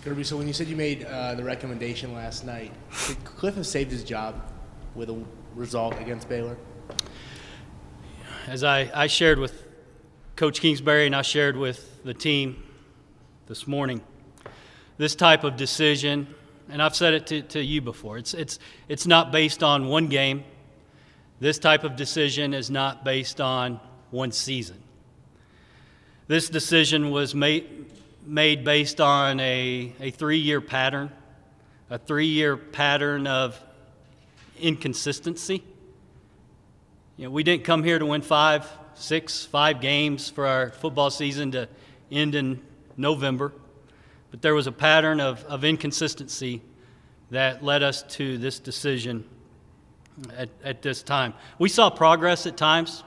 Kirby, so when you said you made the recommendation last night, could Kliff have saved his job with a result against Baylor? As I shared with Coach Kingsbury and I shared with the team this morning, this type of decision, and I've said it to you before, it's not based on one game. This type of decision is not based on one season. This decision was made based on a 3-year pattern, a 3-year pattern of inconsistency. You know, we didn't come here to win 5 games for our football season to end in November, but there was a pattern of inconsistency that led us to this decision at this time. We saw progress at times,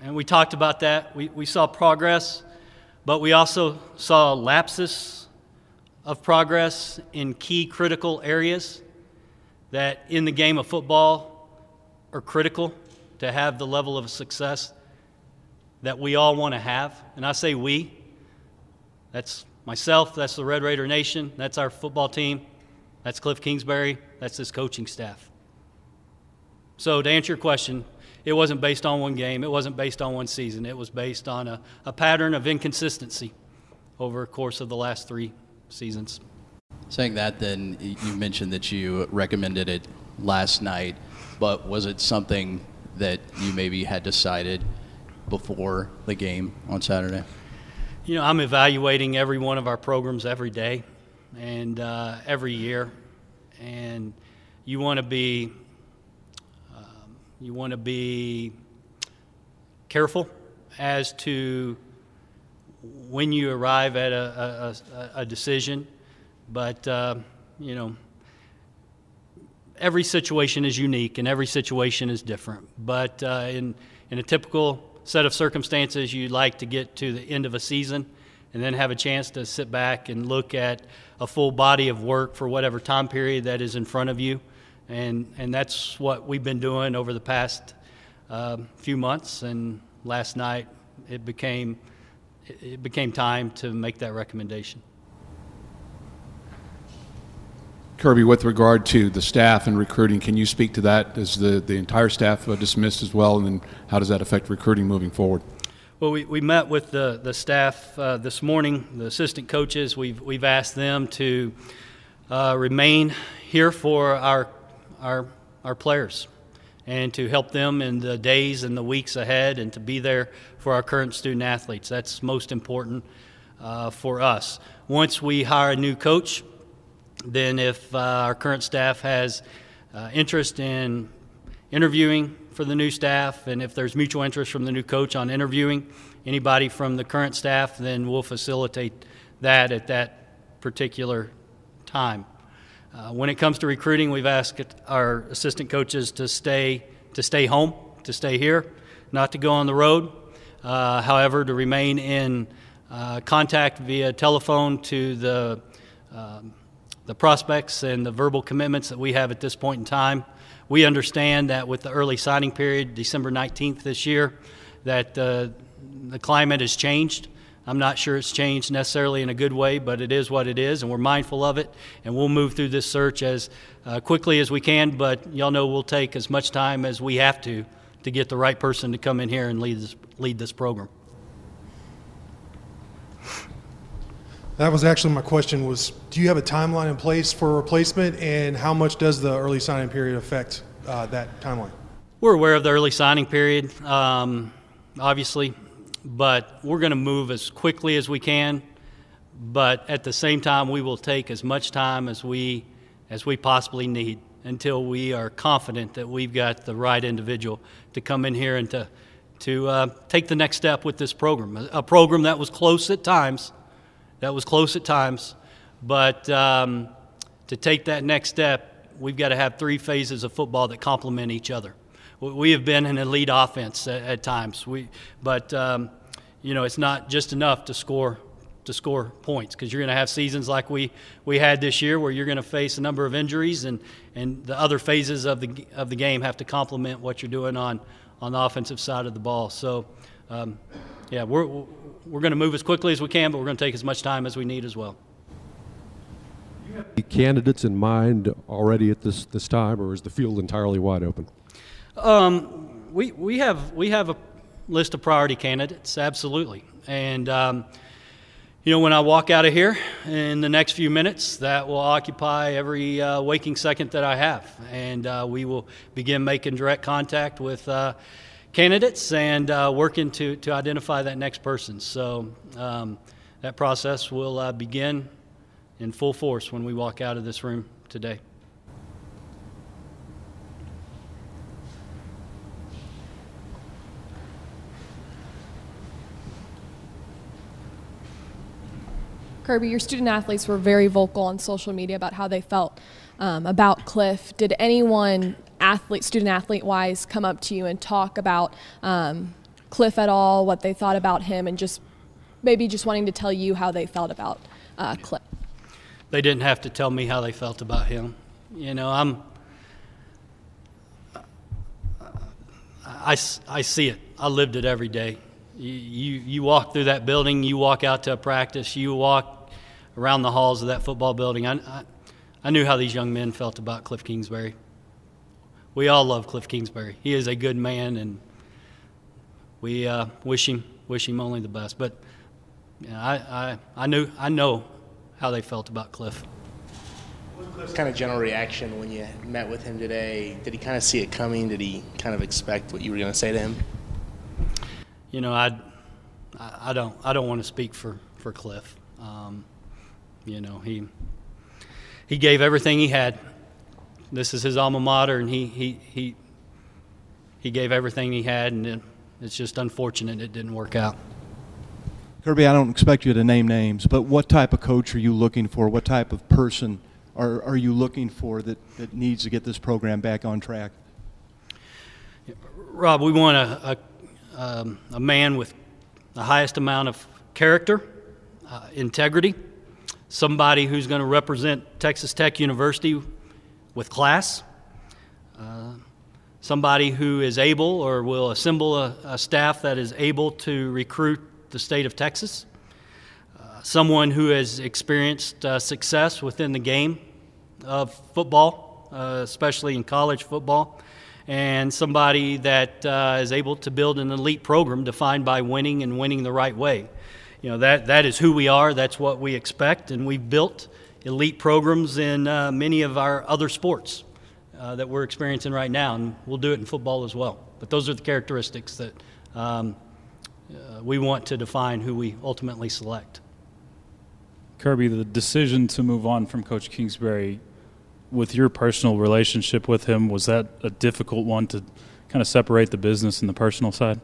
and we talked about that. We saw progress, but we also saw lapses of progress in key critical areas that in the game of football are critical to have the level of success that we all want to have. And I say we. That's myself, that's the Red Raider Nation, that's our football team, that's Kliff Kingsbury, that's this coaching staff. So to answer your question, it wasn't based on one game, it wasn't based on one season, it was based on a pattern of inconsistency over the course of the last 3 seasons. Saying that, then, you mentioned that you recommended it last night, but was it something that you maybe had decided before the game on Saturday? You know, I'm evaluating every one of our programs every day and every year, and you want to be careful as to when you arrive at a decision. But you know, every situation is unique and every situation is different. But in a typical set of circumstances, you'd like to get to the end of a season and then have a chance to sit back and look at a full body of work for whatever time period that is in front of you. And that's what we've been doing over the past few months. And last night it became time to make that recommendation. Kirby, with regard to the staff and recruiting, can you speak to that? Is the entire staff dismissed as well, and then how does that affect recruiting moving forward? Well, we met with the staff this morning, the assistant coaches. We've asked them to remain here for our players and to help them in the days and the weeks ahead and to be there for our current student athletes. That's most important for us. Once we hire a new coach, then if our current staff has interest in interviewing for the new staff, and if there's mutual interest from the new coach on interviewing anybody from the current staff, then we'll facilitate that at that particular time. When it comes to recruiting, we've asked our assistant coaches to stay home, to stay here, not to go on the road. However, to remain in contact via telephone to the prospects and the verbal commitments that we have at this point in time. We understand that with the early signing period, December 19th this year, that the climate has changed. I'm not sure it's changed necessarily in a good way, but it is what it is, and we're mindful of it, and we'll move through this search as quickly as we can, but y'all know we'll take as much time as we have to get the right person to come in here and lead this program. That was actually my question was, do you have a timeline in place for a replacement, and how much does the early signing period affect that timeline? We're aware of the early signing period, obviously, but we're going to move as quickly as we can, but at the same time we will take as much time as we possibly need until we are confident that we've got the right individual to come in here and to take the next step with this program, a program that was close at times, but to take that next step, we've got to have 3 phases of football that complement each other. We have been an elite offense at times, but you know, it's not just enough to score points, because you're going to have seasons like we had this year where you're going to face a number of injuries, and the other phases of the game have to complement what you're doing on the offensive side of the ball. So. Yeah, we're going to move as quickly as we can, but we're going to take as much time as we need as well. Candidates in mind already at this time, or is the field entirely wide open? We have a list of priority candidates, absolutely. And when I walk out of here in the next few minutes, that will occupy every waking second that I have, and we will begin making direct contact with candidates and working to identify that next person. So that process will begin in full force when we walk out of this room today. Kirby, your student athletes were very vocal on social media about how they felt about Kliff. Did anyone, student athlete wise, come up to you and talk about Kliff at all, what they thought about him, and maybe wanting to tell you how they felt about Kliff? They didn't have to tell me how they felt about him. I see it. I lived it every day. You walk through that building, you walk out to a practice, you walk around the halls of that football building. I knew how these young men felt about Kliff Kingsbury. We all love Kliff Kingsbury. He is a good man, and we wish him only the best. But I know how they felt about Kliff. What was Kliff's kind of general reaction when you met with him today? Did he kind of see it coming? Did he kind of expect what you were going to say to him? I don't want to speak for Kliff. He gave everything he had. This is his alma mater, and he gave everything he had, and it's just unfortunate it didn't work out. Kirby, I don't expect you to name names, but what type of coach are you looking for? What type of person are you looking for that needs to get this program back on track? Rob, we want a man with the highest amount of character, integrity, somebody who's going to represent Texas Tech University with class, somebody who is able or will assemble a staff that is able to recruit the state of Texas, someone who has experienced success within the game of football, especially in college football, and somebody that is able to build an elite program defined by winning and winning the right way. That is who we are. That's what we expect, and we've built elite programs in many of our other sports that we're experiencing right now, and we'll do it in football as well. But those are the characteristics that we want to define who we ultimately select. Kirby, the decision to move on from Coach Kingsbury, with your personal relationship with him, was that a difficult one to kind of separate the business and the personal side?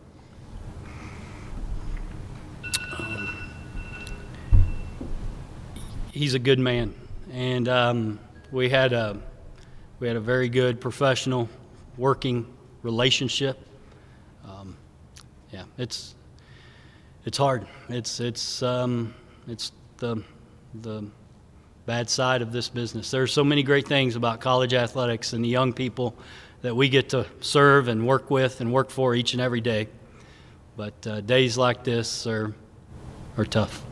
He's a good man, and we had a very good professional working relationship. It's hard. It's the bad side of this business. There are so many great things about college athletics and the young people that we get to serve and work with and work for each and every day. But days like this are tough.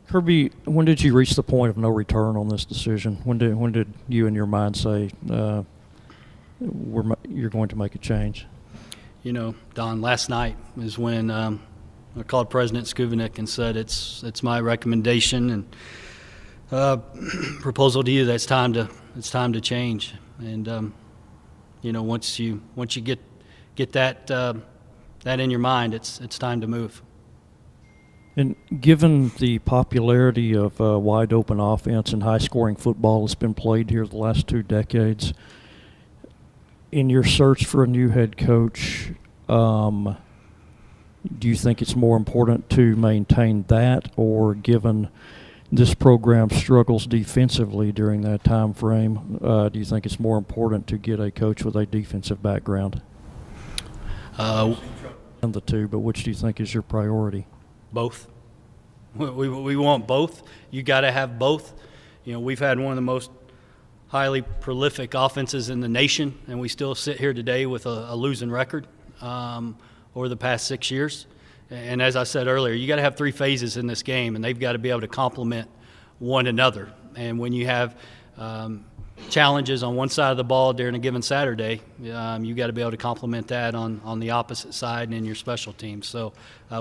Kirby, when did you reach the point of no return on this decision? When did you in your mind say you're going to make a change? Don, last night is when I called President Skuvanik and said it's my recommendation and proposal to you that it's time to change. And once you get that in your mind, it's time to move. And given the popularity of wide-open offense and high-scoring football that's been played here the last 2 decades, in your search for a new head coach, do you think it's more important to maintain that, or given this program struggles defensively during that time frame, do you think it's more important to get a coach with a defensive background? And the two, but which do you think is your priority? Both. We want both. You got to have both. We've had one of the most highly prolific offenses in the nation, and we still sit here today with a losing record over the past 6 years. And as I said earlier, you got to have three phases in this game, and they've got to be able to complement one another. And when you have challenges on one side of the ball during a given Saturday, you got to be able to complement that on the opposite side and in your special teams. So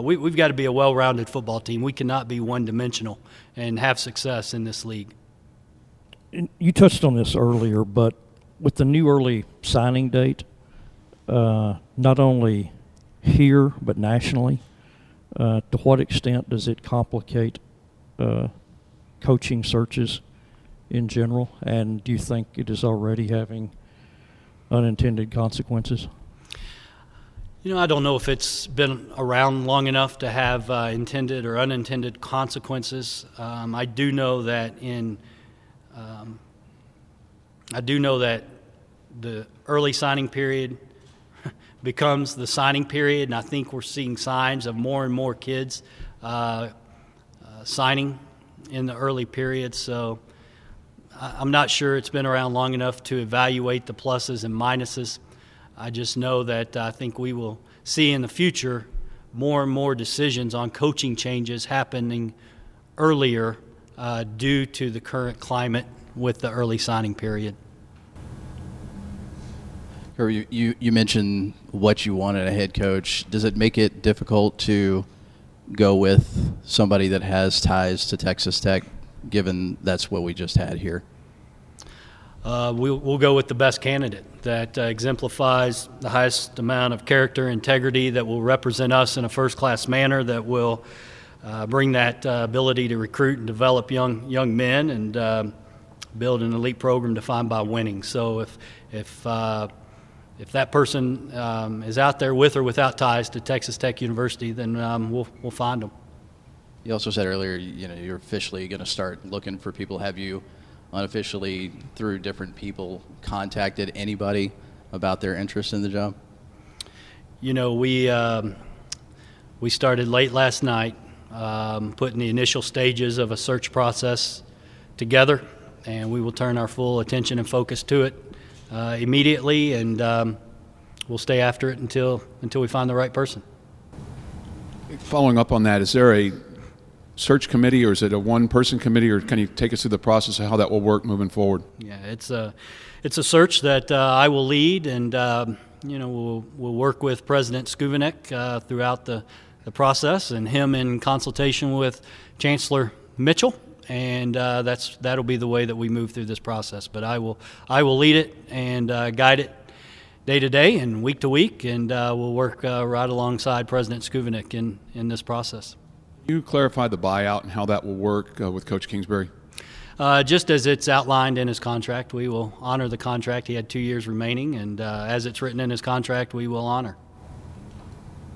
we've got to be a well-rounded football team. We cannot be one-dimensional and have success in this league. And you touched on this earlier, but with the new early signing date, not only here but nationally, to what extent does it complicate coaching searches in general, and do you think it is already having unintended consequences? You know, I don't know if it's been around long enough to have intended or unintended consequences. I do know that the early signing period becomes the signing period, and I think we're seeing signs of more and more kids signing in the early period. So I'm not sure it's been around long enough to evaluate the pluses and minuses. I just know that I think we will see in the future more and more decisions on coaching changes happening earlier due to the current climate with the early signing period. You mentioned what you want in a head coach. Does it make it difficult to go with somebody that has ties to Texas Tech, given that's what we just had here? We'll go with the best candidate that exemplifies the highest amount of character, integrity, that will represent us in a first-class manner, that will bring that ability to recruit and develop young men and build an elite program defined by winning. So if that person is out there with or without ties to Texas Tech University, then we'll find them. You also said earlier, you're officially going to start looking for people. Have you unofficially, through different people, contacted anybody about their interest in the job? You know, we started late last night, putting the initial stages of a search process together, and we will turn our full attention and focus to it immediately, and we'll stay after it until we find the right person. Following up on that, is there a search committee, or is it a one-person committee, or can you take us through the process of how that will work moving forward? Yeah, it's a search that I will lead, and we'll work with President Skuvanek throughout the process, and him in consultation with Chancellor Mitchell, and that'll be the way that we move through this process. But I will lead it and guide it day to day and week to week, and we'll work right alongside President Skuvanek in this process. Can you clarify the buyout and how that will work with Coach Kingsbury? Just as it's outlined in his contract, we will honor the contract. He had 2 years remaining, and as it's written in his contract, we will honor.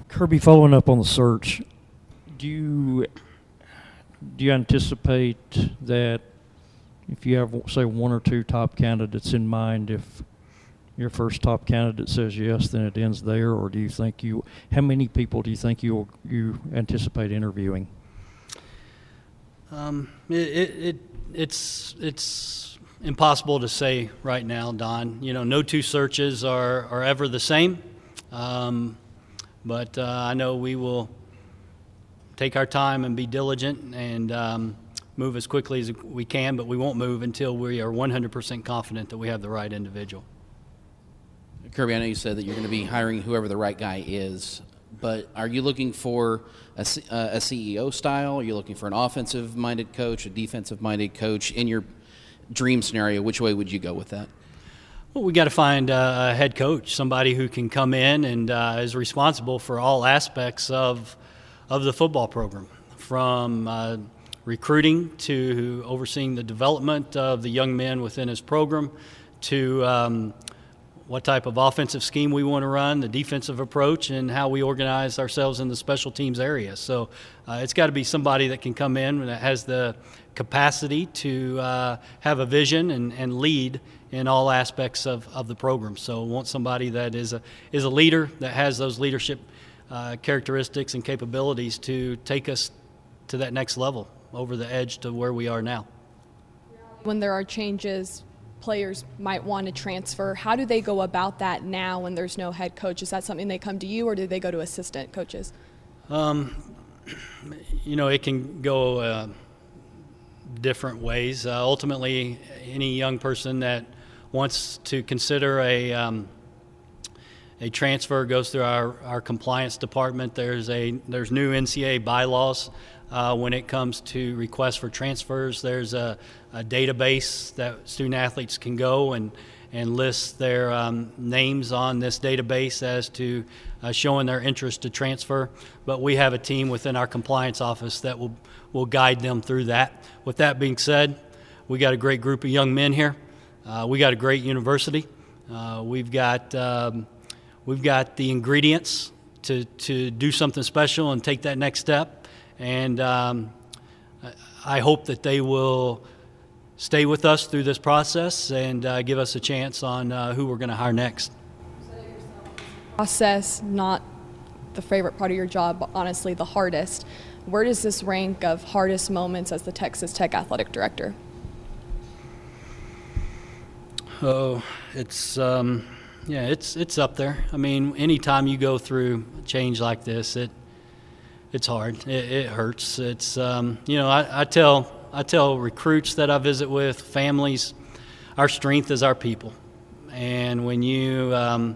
Kirby, following up on the search, do you anticipate that if you have, say, one or two top candidates in mind, if your first top candidate says yes, then it ends there, or do you think how many people do you think you anticipate interviewing? It's impossible to say right now, Don. No two searches are ever the same, but I know we will take our time and be diligent and move as quickly as we can, but we won't move until we are 100% confident that we have the right individual. Kirby, I know you said that you're going to be hiring whoever the right guy is, but are you looking for a CEO style? Are you looking for an offensive-minded coach, a defensive-minded coach? In your dream scenario, which way would you go with that? Well, we got to find a head coach, somebody who can come in and is responsible for all aspects of the football program, from recruiting to overseeing the development of the young men within his program, to what type of offensive scheme we want to run, the defensive approach, and how we organize ourselves in the special teams area. So it's got to be somebody that can come in that has the capacity to have a vision and lead in all aspects of the program. So we want somebody that is a leader, that has those leadership characteristics and capabilities to take us to that next level, over the edge to where we are now. When there are changes, players might want to transfer. How do they go about that now when there's no head coach? Is that something they come to you, or do they go to assistant coaches? It can go different ways. Ultimately, any young person that wants to consider a transfer goes through our compliance department. There's new NCAA bylaws when it comes to requests for transfers. There's a database that student athletes can go and list their names on this database as to showing their interest to transfer. But we have a team within our compliance office that will guide them through that. With that being said, we got a great group of young men here. We got a great university. We've got the ingredients to do something special and take that next step. And I hope that they will stay with us through this process and give us a chance on who we're going to hire next. Process, not the favorite part of your job, but honestly the hardest. Where does this rank of hardest moments as the Texas Tech athletic director? Oh, it's it's up there. I mean, anytime you go through a change like this, it's hard. It hurts. It's I tell recruits that I visit with, families, our strength is our people. And when you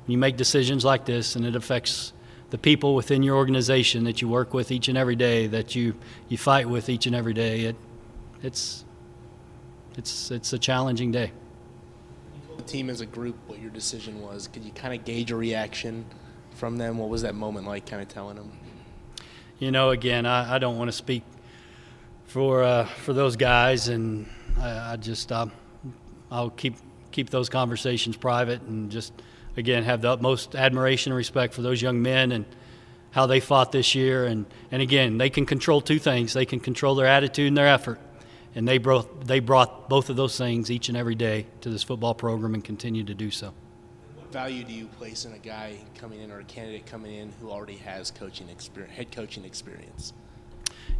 make decisions like this and it affects the people within your organization that you work with each and every day, that you fight with each and every day, it's a challenging day. The team as a group, what your decision was, could you kind of gauge a reaction from them? What was that moment like, kind of telling them? Again, I don't want to speak for those guys, and I'll keep those conversations private, and just again have the utmost admiration and respect for those young men and how they fought this year. And again, they can control two things: they can control their attitude and their effort, and they brought both of those things each and every day to this football program and continue to do so. What value do you place in a guy coming in or a candidate coming in who already has head coaching experience?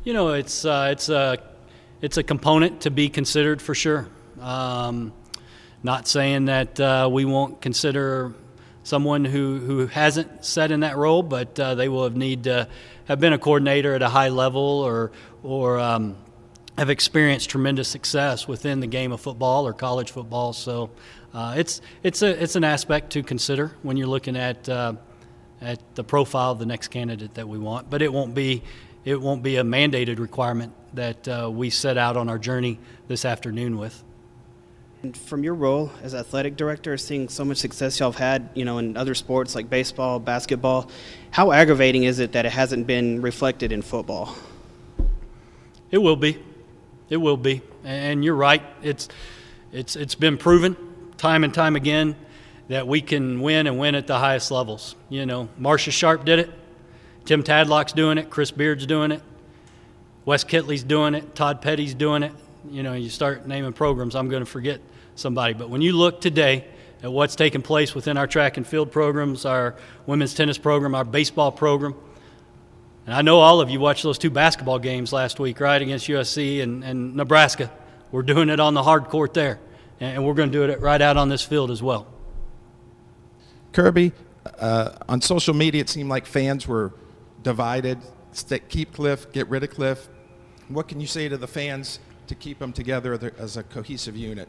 It's a component to be considered for sure. Not saying that we won't consider someone who hasn't sat in that role, but they will need to have been a coordinator at a high level or have experienced tremendous success within the game of football or college football. So it's an aspect to consider when you're looking at the profile of the next candidate that we want. But it won't be a mandated requirement that we set out on our journey this afternoon with. And from your role as athletic director, seeing so much success y'all have had, in other sports like baseball, basketball, how aggravating is it that it hasn't been reflected in football? It will be. It will be. And you're right. It's been proven time and time again that we can win and win at the highest levels. Marcia Sharp did it. Tim Tadlock's doing it. Chris Beard's doing it. Wes Kitley's doing it. Todd Petty's doing it. You start naming programs, I'm going to forget somebody. But when you look today at what's taking place within our track and field programs, our women's tennis program, our baseball program, and I know all of you watched those two basketball games last week, right, against USC and Nebraska. We're doing it on the hard court there, and we're going to do it right out on this field as well. Kirby, on social media it seemed like fans were divided. Keep Kliff, get rid of Kliff. What can you say to the fans to keep them together as a cohesive unit?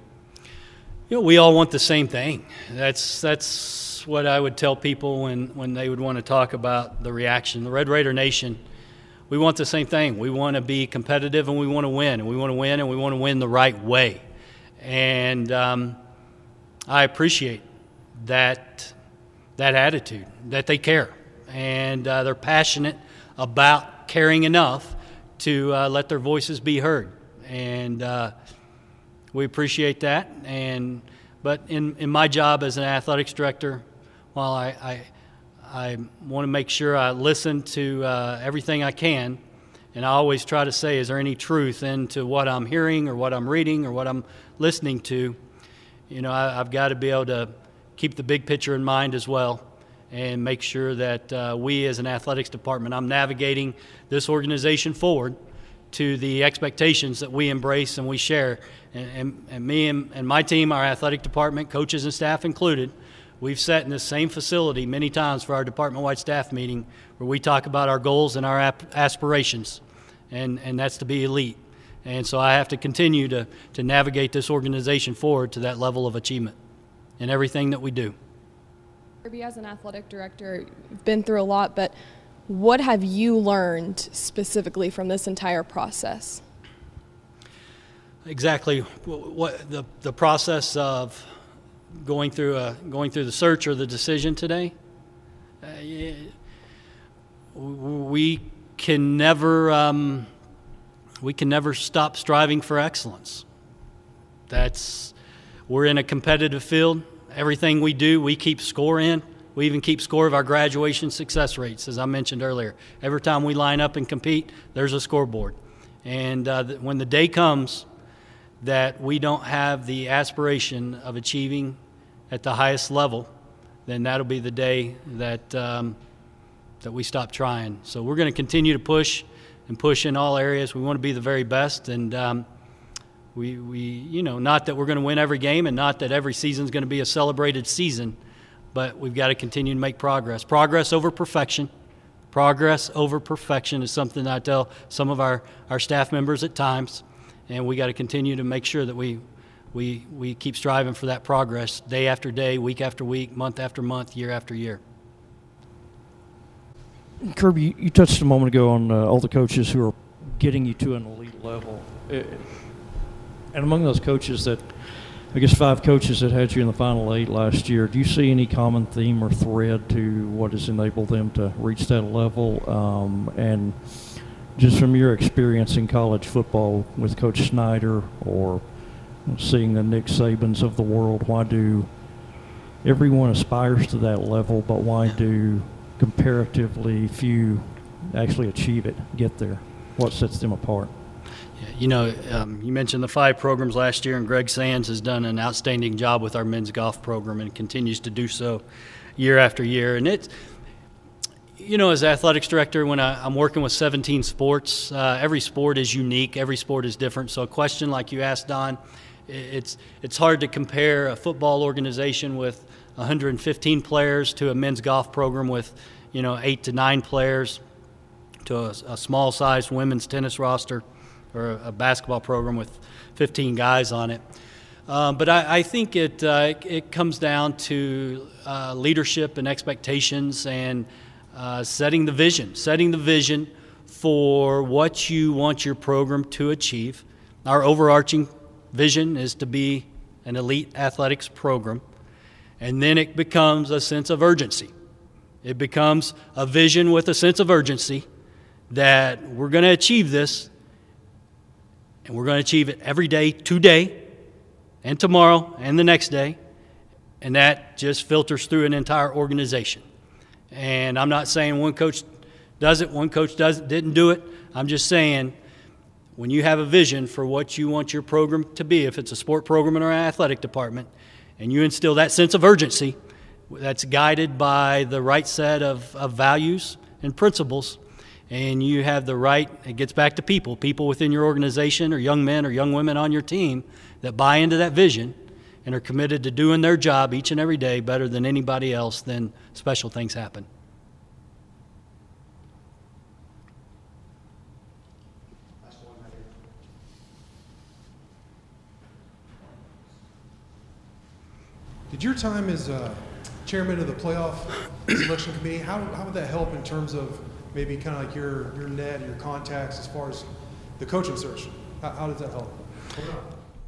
We all want the same thing. That's what I would tell people when they would want to talk about the reaction. The Red Raider Nation, we want the same thing. We want to be competitive and we want to win. And we want to win and we want to win the right way. And I appreciate that attitude, that they care. And they're passionate about caring enough to let their voices be heard. And we appreciate that. But in my job as an athletics director, while I want to make sure I listen to everything I can, and I always try to say, is there any truth into what I'm hearing or what I'm reading or what I'm listening to? I've got to be able to keep the big picture in mind as well and make sure that we as an athletics department, I'm navigating this organization forward to the expectations that we embrace and we share. And me and my team, our athletic department, coaches and staff included, we've sat in this same facility many times for our department-wide staff meeting where we talk about our goals and our aspirations, and that's to be elite. And so I have to continue to navigate this organization forward to that level of achievement in everything that we do. Kirby, as an athletic director, you've been through a lot, but what have you learned specifically from this entire process? Exactly what the process of going through the search or the decision today. We can never stop striving for excellence. We're in a competitive field. Everything we do, we keep score in. We even keep score of our graduation success rates, as I mentioned earlier. Every time we line up and compete, there's a scoreboard. And when the day comes that we don't have the aspiration of achieving at the highest level, then that'll be the day that we stop trying. So we're going to continue to push and push in all areas. We want to be the very best, and we not that we're going to win every game and not that every season's going to be a celebrated season, but we've got to continue to make progress. Progress over perfection. Progress over perfection is something that I tell some of our staff members at times, and we got to continue to make sure that we keep striving for that progress day after day, week after week, month after month, year after year. Kirby, you touched a moment ago on all the coaches who are getting you to an elite level. And among those coaches that, I guess 5 coaches that had you in the Final 8 last year, do you see any common theme or thread to what has enabled them to reach that level? And just from your experience in college football with Coach Snyder or seeing the Nick Sabans of the world, why do everyone aspires to that level, but why do comparatively few actually achieve it, get there? What sets them apart? You mentioned the 5 programs last year, and Greg Sands has done an outstanding job with our men's golf program and continues to do so year after year. And it's, as athletics director, when I'm working with 17 sports, every sport is unique, every sport is different. So a question like you asked, Don, it's hard to compare a football organization with 115 players to a men's golf program with 8 to 9 players to a small-sized women's tennis roster or a basketball program with 15 guys on it. But I think it comes down to leadership and expectations and setting the vision for what you want your program to achieve. Our overarching vision is to be an elite athletics program. And then it becomes a sense of urgency. It becomes a vision with a sense of urgency that we're going to achieve this, and we're going to achieve it every day, today, and tomorrow, and the next day. And that just filters through an entire organization. And I'm not saying one coach does it, one coach didn't do it. I'm just saying when you have a vision for what you want your program to be, if it's a sport program or an athletic department, and you instill that sense of urgency that's guided by the right set of values and principles, and you have the right, it gets back to people within your organization or young men or young women on your team that buy into that vision and are committed to doing their job each and every day better than anybody else, then special things happen. Did your time as chairman of the playoff selection committee, how would that help in terms of maybe kind of like your net, your contacts as far as the coaching search? How does that help?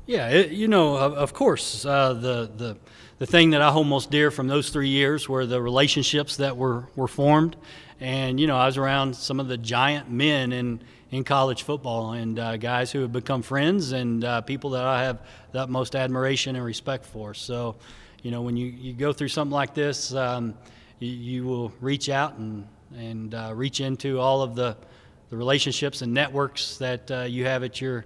Yeah, of course, the thing that I hold most dear from those 3 years were the relationships that were formed. And, I was around some of the giant men in college football and guys who have become friends and people that I have the utmost admiration and respect for. So, when you go through something like this, you will reach out and reach into all of the relationships and networks that you have at your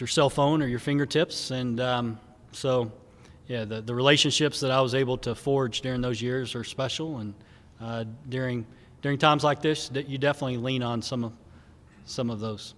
cell phone or your fingertips. And so, yeah, the relationships that I was able to forge during those years are special. And during times like this, that you definitely lean on some of those.